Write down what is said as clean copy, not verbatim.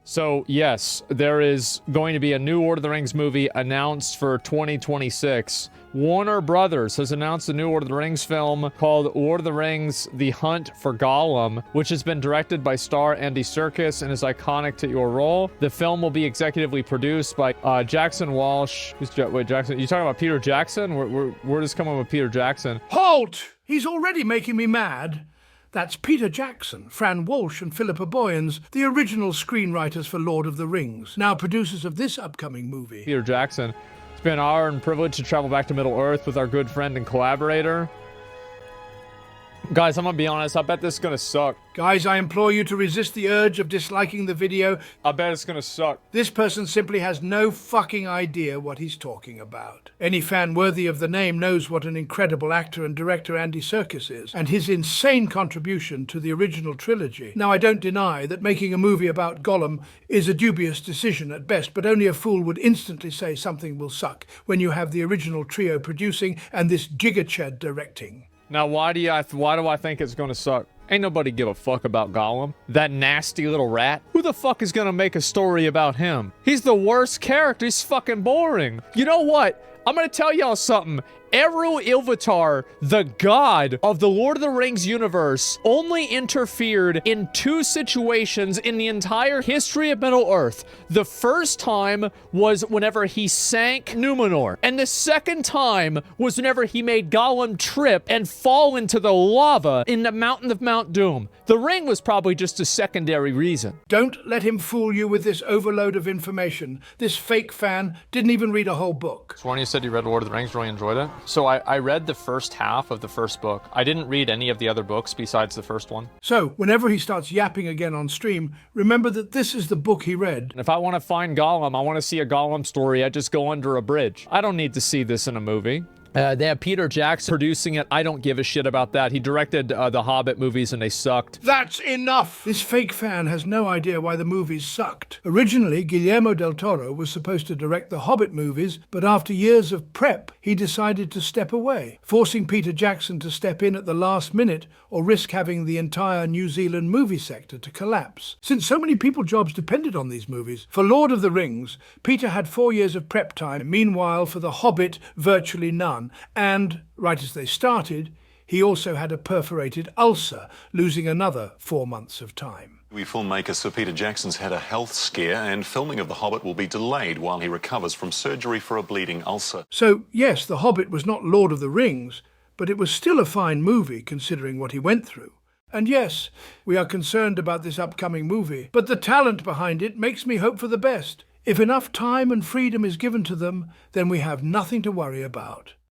So, yes, there is going to be a new Lord of the Rings movie announced for 2026. Warner Brothers has announced a new Lord of the Rings film called Lord of the Rings: The Hunt for Gollum, which has been directed by star Andy Serkis and is iconic to your role. The film will be executively produced by Jackson Walsh. Wait, Jackson? You talking about Peter Jackson? Where does come up with Peter Jackson? Halt! He's already making me mad. That's Peter Jackson, Fran Walsh and Philippa Boyens, the original screenwriters for Lord of the Rings, now producers of this upcoming movie. Peter Jackson. It's been an honor and privilege to travel back to Middle-earth with our good friend and collaborator. Guys, I'm gonna be honest, I bet this is gonna suck. Guys, I implore you to resist the urge of disliking the video. I bet it's gonna suck. This person simply has no fucking idea what he's talking about. Any fan worthy of the name knows what an incredible actor and director Andy Serkis is, and his insane contribution to the original trilogy. Now, I don't deny that making a movie about Gollum is a dubious decision at best, but only a fool would instantly say something will suck when you have the original trio producing and this jigger-chad directing. Now, why do I think it's gonna suck? Ain't nobody give a fuck about Gollum. That nasty little rat. Who the fuck is gonna make a story about him? He's the worst character. He's fucking boring. You know what? I'm gonna tell y'all something. Eru Ilúvatar, the god of the Lord of the Rings universe, only interfered in 2 situations in the entire history of Middle-earth. The first time was whenever he sank Numenor, and the second time was whenever he made Gollum trip and fall into the lava in the mountain of Mount Doom. The ring was probably just a secondary reason. Don't let him fool you with this overload of information. This fake fan didn't even read a whole book. Sworn you said you read Lord of the Rings, really enjoyed it? So I read the first half of the first book. I didn't read any of the other books besides the first one. So, whenever he starts yapping again on stream, remember that this is the book he read. And if I want to find Gollum, I want to see a Gollum story, I just go under a bridge. I don't need to see this in a movie. They have Peter Jackson producing it. I don't give a shit about that. He directed the Hobbit movies and they sucked. That's enough! This fake fan has no idea why the movies sucked. Originally, Guillermo del Toro was supposed to direct the Hobbit movies, but after years of prep, he decided to step away, forcing Peter Jackson to step in at the last minute or risk having the entire New Zealand movie sector to collapse. Since so many people's jobs depended on these movies, for Lord of the Rings, Peter had 4 years of prep time. Meanwhile, for The Hobbit, virtually none. And, right as they started, he also had a perforated ulcer, losing another 4 months of time. Filmmaker Sir Peter Jackson's had a health scare and filming of The Hobbit will be delayed while he recovers from surgery for a bleeding ulcer. So, yes, The Hobbit was not Lord of the Rings, but it was still a fine movie considering what he went through. And yes, we are concerned about this upcoming movie, but the talent behind it makes me hope for the best. If enough time and freedom is given to them, then we have nothing to worry about.